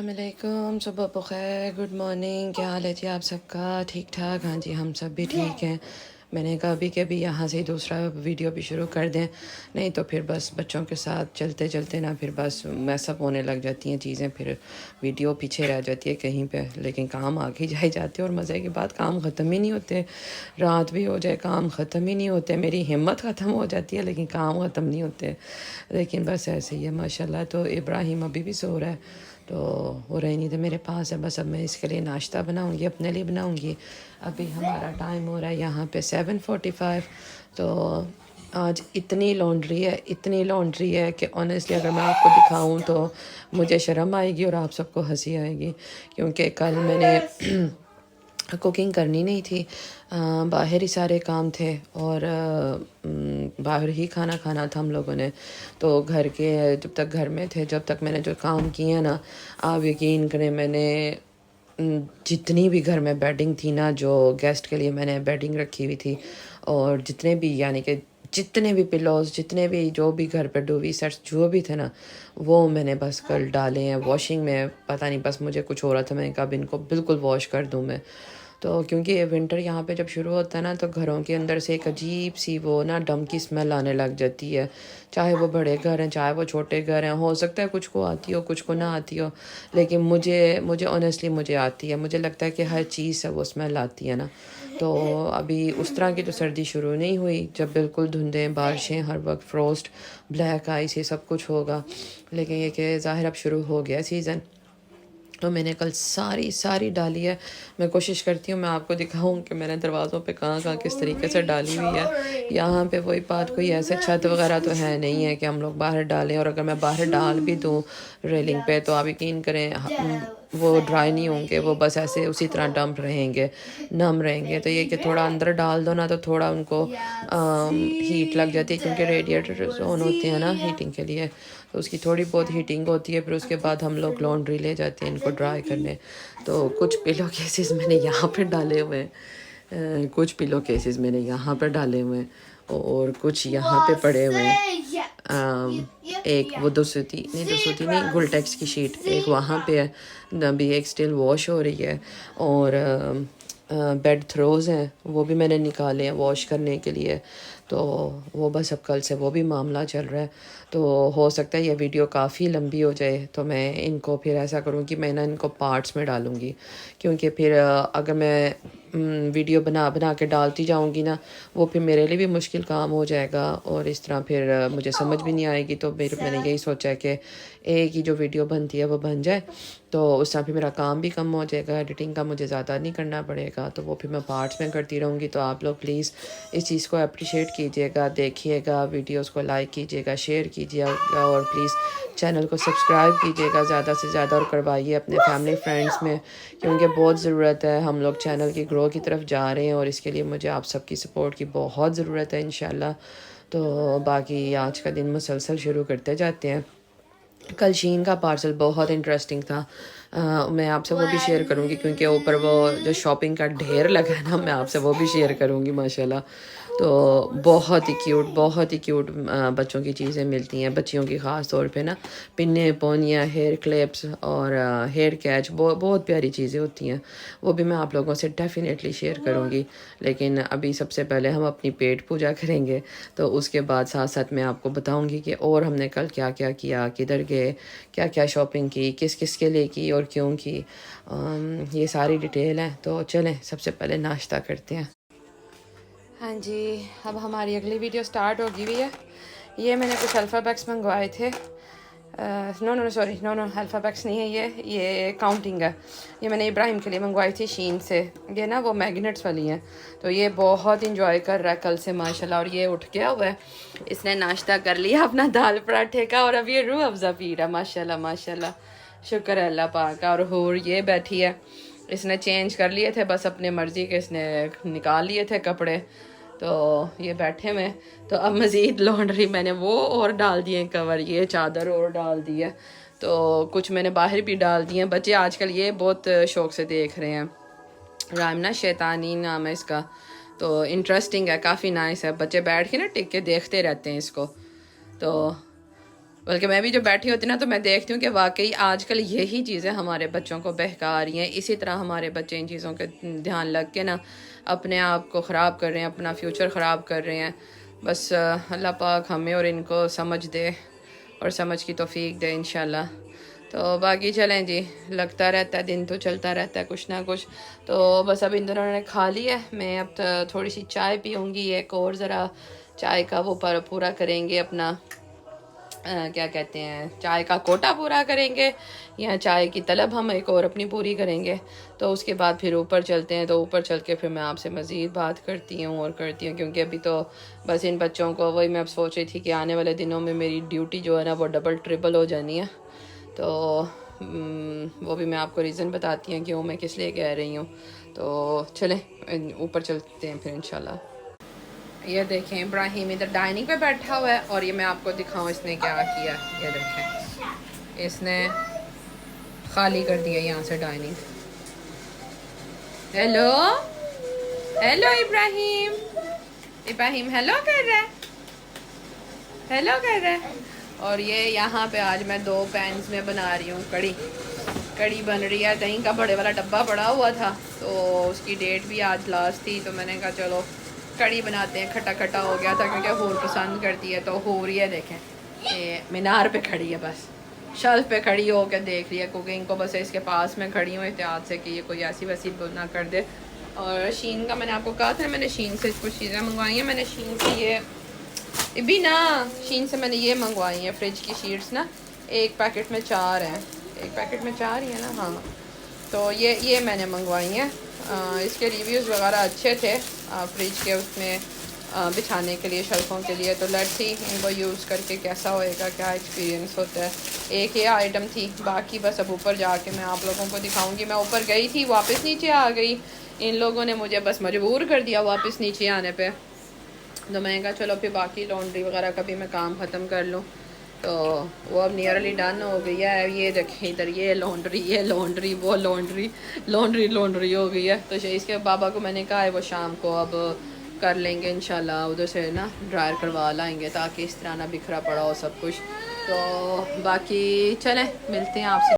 अस्सलामुअलैकुम, सुबह बखैर, good morning. क्या हाल है जी आप सबका? ठीक ठाक? हाँ जी, हम सब भी ठीक हैं। मैंने कहा अभी के अभी यहाँ से दूसरा वीडियो भी शुरू कर दें, नहीं तो फिर बस बच्चों के साथ चलते चलते ना फिर बस मैसअप होने लग जाती हैं चीज़ें, फिर वीडियो पीछे रह जाती है कहीं पे। लेकिन काम आगे जाए जाते और मज़े की बात, काम ख़त्म ही नहीं होते। रात भी हो जाए काम ख़त्म ही नहीं होते। मेरी हिम्मत ख़त्म हो जाती है लेकिन काम ख़त्म नहीं होते। लेकिन बस ऐसे ही है माशाल्लाह। तो इब्राहिम अभी भी सो रहा है, तो वो रही नहीं तो मेरे पास है। बस अब मैं इसके लिए नाश्ता बनाऊंगी, अपने लिए बनाऊंगी। अभी हमारा टाइम हो रहा है यहाँ पे 7:45। तो आज इतनी लॉन्ड्री है कि ऑनेस्टली अगर मैं आपको दिखाऊं तो मुझे शर्म आएगी और आप सबको हंसी आएगी, क्योंकि कल मैंने कुकिंग करनी नहीं थी। बाहर ही सारे काम थे और बाहर ही खाना खाना था हम लोगों ने। तो घर के जब तक घर में थे, जब तक मैंने जो काम किया ना, आप यकीन करें, मैंने जितनी भी घर में बेडिंग थी ना, जो गेस्ट के लिए मैंने बेडिंग रखी हुई थी, और जितने भी यानी कि जितने भी पिलोज, जितने भी जो भी घर पे डोवी सेट्स जो भी थे ना, वो मैंने बस कल डाले हैं वॉशिंग में। पता नहीं बस मुझे कुछ हो रहा था, मैंने कहा अब इनको बिल्कुल वॉश कर दूँ मैं। तो क्योंकि ये विंटर यहाँ पे जब शुरू होता है ना, तो घरों के अंदर से एक अजीब सी वो ना डम की स्मेल आने लग जाती है। चाहे वो बड़े घर हैं, चाहे वो छोटे घर हैं, हो सकता है कुछ को आती हो कुछ को ना आती हो, लेकिन मुझे मुझे ऑनेस्टली मुझे आती है। मुझे लगता है कि हर चीज़ से वो स्मेल आती है ना। तो अभी उस तरह की तो सर्दी शुरू नहीं हुई जब बिल्कुल धुंधें बारिशें हर वक्त, फ्रोस्ट, ब्लैक आइस, ये सब कुछ होगा। लेकिन ये कि ज़ाहिर अब शुरू हो गया सीज़न। तो मैंने कल सारी सारी डाली है। मैं कोशिश करती हूँ मैं आपको दिखाऊं कि मैंने दरवाज़ों पे कहाँ कहाँ किस तरीके से डाली हुई है। यहाँ पे वही बात, कोई ऐसे छत वगैरह तो है नहीं है कि हम लोग बाहर डालें, और अगर मैं बाहर डाल भी दूँ रेलिंग पे तो आप यकीन करें वो ड्राई नहीं होंगे, वो बस ऐसे उसी तरह डंप रहेंगे, नम रहेंगे। तो ये कि थोड़ा अंदर डाल दो ना तो थोड़ा उनको हीट लग जाती है, क्योंकि रेडिएटर ऑन होते हैं ना हीटिंग के लिए, तो उसकी थोड़ी बहुत हीटिंग होती है। फिर उसके बाद हम लोग लॉन्ड्री ले जाते हैं इनको ड्राई करने। तो कुछ पिलो केसेस मैंने यहाँ पे डाले हुए हैं, कुछ पिलो केसेस मैंने यहाँ पर डाले हुए हैं, और कुछ यहाँ पे पड़े हुए हैं। एक वो दो सूती नहीं, गुलटेक्स की शीट एक वहाँ पे है, अभी एक स्टिल वॉश हो रही है। और बेड थ्रोज़ हैं, वो भी मैंने निकाले हैं वॉश करने के लिए। तो वो बस अब कल से वो भी मामला चल रहा है। तो हो सकता है ये वीडियो काफ़ी लंबी हो जाए, तो मैं इनको फिर ऐसा करूँ कि मैं ना इनको पार्ट्स में डालूँगी, क्योंकि फिर अगर मैं वीडियो बना बना के डालती जाऊँगी ना, वो फिर मेरे लिए भी मुश्किल काम हो जाएगा, और इस तरह फिर मुझे समझ भी नहीं आएगी। तो मैंने यही सोचा है कि एक ही जो वीडियो बनती है वो बन जाए, तो उस तरह फिर मेरा काम भी कम हो जाएगा, एडिटिंग का मुझे ज़्यादा नहीं करना पड़ेगा। तो वो फिर मैं पार्ट्स में करती रहूँगी। तो आप लोग प्लीज़ इस चीज़ को अप्रिशिएट कीजिएगा, देखिएगा, वीडियोस को लाइक कीजिएगा, शेयर कीजिएगा, और प्लीज़ चैनल को सब्सक्राइब कीजिएगा ज़्यादा से ज़्यादा, और करवाइए अपने फैमिली फ्रेंड्स में, क्योंकि बहुत ज़रूरत है। हम लोग चैनल की ग्रो की तरफ जा रहे हैं और इसके लिए मुझे आप सबकी सपोर्ट की बहुत ज़रूरत है इंशाल्लाह। तो बाकी आज का दिन मुसलसल शुरू करते जाते हैं। कल शीन का पार्सल बहुत इंटरेस्टिंग था। मैं आपसे वो भी शेयर करूँगी, क्योंकि ऊपर वो जो शॉपिंग का ढेर लगा है ना, मैं आपसे वो भी शेयर करूँगी माशाल्लाह। तो बहुत ही क्यूट बच्चों की चीज़ें मिलती हैं, बच्चियों की ख़ास तौर पे ना, पिन्ने पोनियाँ, हेयर क्लिप्स और हेयर कैच, बहुत प्यारी चीज़ें होती हैं। वो भी मैं आप लोगों से डेफिनेटली शेयर करूँगी। लेकिन अभी सबसे पहले हम अपनी पेट पूजा करेंगे, तो उसके बाद साथ साथ मैं आपको बताऊँगी कि और हमने कल क्या क्या किया, किधर गए, क्या क्या शॉपिंग की, किस किस के लिए की और क्यों की। ये सारी डिटेल है। तो चलें सबसे पहले नाश्ता करते हैं। हाँ जी, अब हमारी अगली वीडियो स्टार्ट होगी हुई है। ये मैंने कुछ अल्फ़ाबेट्स मंगवाए थे। नो अल्फ़ाबेट्स नहीं है, ये काउंटिंग है। ये मैंने इब्राहिम के लिए मंगवाई थी शीन से। ये ना वो मैग्नेट्स वाली हैं। तो ये बहुत इंजॉय कर रहा है कल से माशाल्लाह। और ये उठ गया हुआ है, इसने नाश्ता कर लिया अपना दाल पराठे का, और अब ये रूह अफ़ज़ा पी रहा। माशाल्लाह माशाल्लाह, शुक्र है अल्लाह पाक का। और होर ये बैठी है, इसने चेंज कर लिए थे बस अपने मर्ज़ी के, इसने निकाल लिए थे कपड़े, तो ये बैठे हुए। तो अब मज़ीद लॉन्ड्री मैंने वो और डाल दिए कवर, ये चादर और डाल दी है। तो कुछ मैंने बाहर भी डाल दिए हैं। बच्चे आजकल ये बहुत शौक़ से देख रहे हैं। रामना शैतानी नाम है इसका। तो इंटरेस्टिंग है, काफ़ी नाइस है। बच्चे बैठ के ना टिक के देखते रहते हैं इसको। तो बल्कि मैं भी जो बैठी होती ना तो मैं देखती हूँ कि वाकई आजकल यही चीज़ें हमारे बच्चों को बहका रही हैं। इसी तरह हमारे बच्चे इन चीज़ों के ध्यान लग के ना अपने आप को ख़राब कर रहे हैं, अपना फ्यूचर ख़राब कर रहे हैं। बस अल्लाह पाक हमें और इनको समझ दे और समझ की तौफीक दे इंशाल्लाह। तो बाकी चलें जी, लगता रहता है, दिन तो चलता रहता है कुछ ना कुछ। तो बस अब इन दोनों ने खा लिया है, मैं अब थोड़ी सी चाय पीऊँगी, एक और ज़रा चाय का वो पूरा करेंगे अपना क्या कहते हैं, चाय का कोटा पूरा करेंगे या चाय की तलब हम एक और अपनी पूरी करेंगे। तो उसके बाद फिर ऊपर चलते हैं, तो ऊपर चल के फिर मैं आपसे मज़ीद बात करती हूँ और करती हूँ, क्योंकि अभी तो बस इन बच्चों को वही मैं अब सोच रही थी कि आने वाले दिनों में मेरी ड्यूटी जो है ना वो डबल ट्रिपल हो जानी है। तो वो भी मैं आपको रीज़न बताती हूँ क्यों मैं किस लिए कह रही हूँ। तो चलें ऊपर चलते हैं फिर इंशाल्लाह। ये देखें इब्राहिम इधर डाइनिंग पे बैठा हुआ है और ये मैं आपको दिखाऊं इसने क्या किया। ये देखें इसने खाली कर दिया यहाँ से dining. Hello hello Ibrahim, Ibrahim hello कर रहा है, हेलो कर रहा है। और ये यहाँ पे आज मैं 2 पैन्स में बना रही हूँ कड़ी। कड़ी बन रही है, दही का बड़े वाला डब्बा पड़ा हुआ था तो उसकी डेट भी आज लास्ट थी, तो मैंने कहा चलो कड़ी बनाते हैं। खट्टा खट्टा हो गया था क्योंकि हूर पसंद करती है, तो हूर ये देखें ये मीनार पे खड़ी है, बस शेल्फ पे खड़ी हो के देख रही है कुकिंग को। बस इसके पास में खड़ी हूँ एहतियात से कि ये कोई ऐसी वैसी ना कर दे। और शीन का मैंने आपको कहा था, मैंने शीन से कुछ चीज़ें मंगवाई हैं। मैंने शीन से ये भी ना, शीन से मैंने ये मंगवाई हैं फ्रिज की शीट्स ना, एक पैकेट में 4 हैं, एक पैकेट में 4 ही है ना, हाँ। तो ये मैंने मंगवाई हैं। इसके रिव्यूज़ वगैरह अच्छे थे फ्रिज के उसमें बिछाने के लिए, शेल्फों के लिए। तो लेट्स सी इनको यूज़ करके कैसा होएगा, क्या एक्सपीरियंस होता है। एक ये आइटम थी, बाकी बस अब ऊपर जाके मैं आप लोगों को दिखाऊंगी। मैं ऊपर गई थी, वापस नीचे आ गई, इन लोगों ने मुझे बस मजबूर कर दिया वापस नीचे आने पे। तो मैंने कहा चलो फिर बाकी लॉन्ड्री वगैरह का भी मैं काम ख़त्म कर लूँ। तो वो अब नियरली डन हो गई है। ये देखें इधर ये लॉन्ड्री वो लॉन्ड्री हो गई है। तो इसके बाबा को मैंने कहा है वो शाम को अब कर लेंगे इंशाल्लाह, उधर से ना ड्रायर करवा लाएंगे ताकि इस तरह ना बिखरा पड़ा हो सब कुछ। तो बाकी चलें मिलते हैं आपसे।